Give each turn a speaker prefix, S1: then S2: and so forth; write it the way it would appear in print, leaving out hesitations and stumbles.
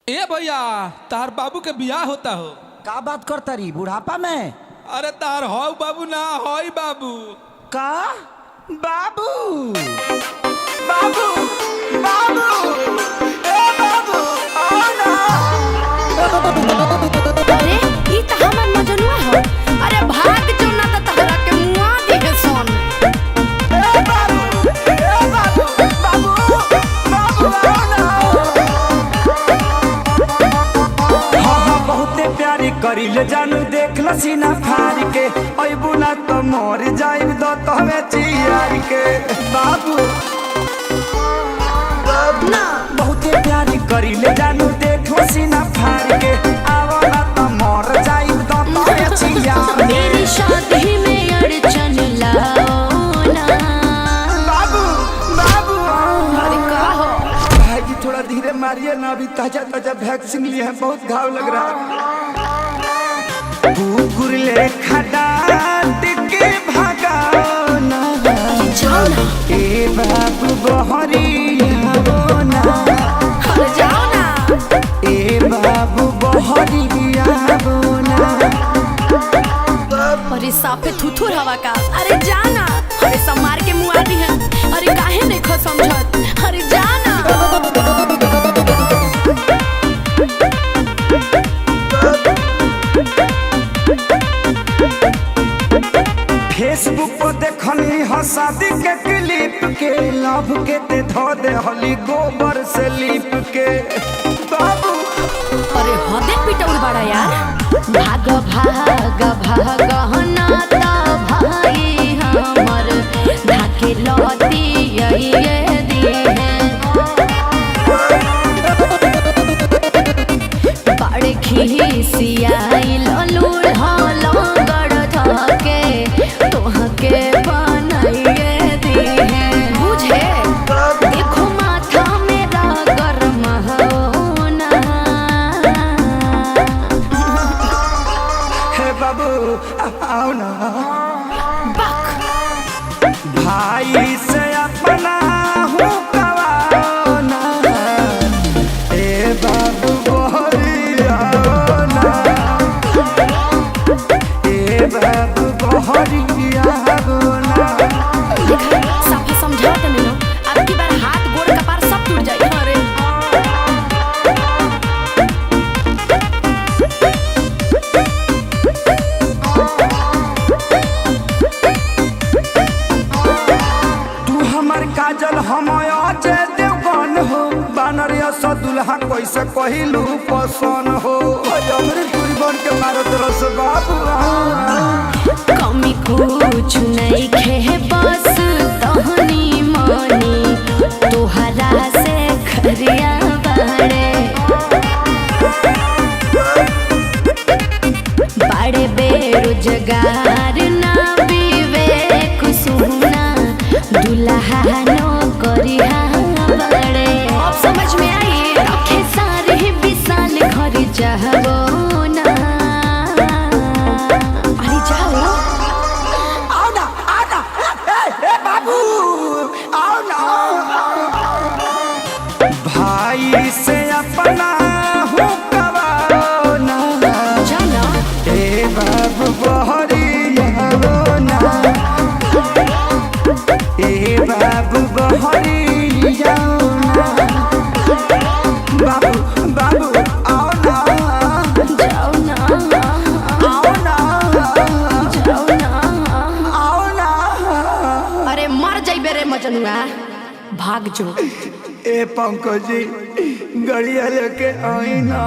S1: ए भैया तार बाबू के बियाह होता हो।
S2: का बात करता रही बुढ़ापा में?
S1: अरे तार हो बाबू ना होई बाबू।
S2: का बाबू बाबू बाबू ए बाबू आओ ना।
S3: अरे ई त हमर मजनुआ हो। अरे भाग जो ना त तहरा के मुआ दिहे सन।
S2: ए बाबू बाबू बाबू आओ ना। हाँ बहुते प्यारी करिले जानू देख ल सीना फाड़ के अइबू ना तो मर जाइब दो तहवे चियार के। बाबू
S3: ना
S2: बहुते प्यारी करिले जानू देख ल सीना फाड़ के आवो ना तो मर जाइब दो तहवे चियार के।
S3: मेरी शादी में अड़चन लाओ ना।
S2: बाबू बाबू
S3: अरे का हो?
S2: भाई जी थोड़ा धीरे मारिए ना, अभी ताजा ताजा वैक्सीन लिए हैं, बहुत घाव लग रहा है। कुकुर ले खडाट के भगाओ ना।
S3: जाओ ना।
S2: ए बाबू बहरिया वो ना।
S3: अरे जाओ ना।
S2: ए बाबू बहरिया वो ना।
S3: अरे साफे थुथुर हवा का। अरे जा ना। अरे सब मार के मुआ दी है। अरे काहे नहीं खो समझत। अरे जा ना।
S2: फेसबुक पर देखनी ह शादी के क्लिप के लव के ते धो दे हली गोबर से लिप के। बाबू
S3: अरे हदे पिटौल बड़ा यार। भाग भाग भाग ना ता भाई हमर ढाके लौटी ये दिए बड़े खिसियाई ललूर हलो गड़ धके तोहके बनाइए दिए बुझे। देखो माथा मेरा गरम होना।
S2: हे बाबू आओ ना। भाई से अपना हूँ कवाओ ना। ए बाबू बहरिया वो ना। ए बाबू बहरिया वो ना।
S3: साफा समझाओ तनी नो। अब की बार हाथ गोड़ कपार सब टूट जाई। अरे
S2: तू हमर काजल हम अजय देवगन हो। बानरिया सा दुल्हा कैसे कहिलू पसन हो। हमरे पूरी बन के मारत रस बाबू।
S3: कमी कुछ नहीं खे बस तहनी मनी तोहरा से खरिया बड़े बड़े बेरोजगार ना विवेक सुना दुल्हा नो करिया बड़े। अब समझ में आई रखे सारे विशाल घर जाओ ना। अरे जाओ।
S2: आओ ना आओ ना। ए बाबू आओ ना। भाई से अपना हूँ कवाओ ना।
S3: जाना।
S2: ए बाबू बहरिया वो ना। ए बाबू बहरिया वो ना। बाबू बाबू आओ ना।
S3: जाओ ना।
S2: आओ ना
S3: जाओ ना।
S2: आओ ना।
S3: अरे मर जाइबे रे मजनुआ। भाग जो।
S2: ए पंकज जी गड़िया लेके आई ना।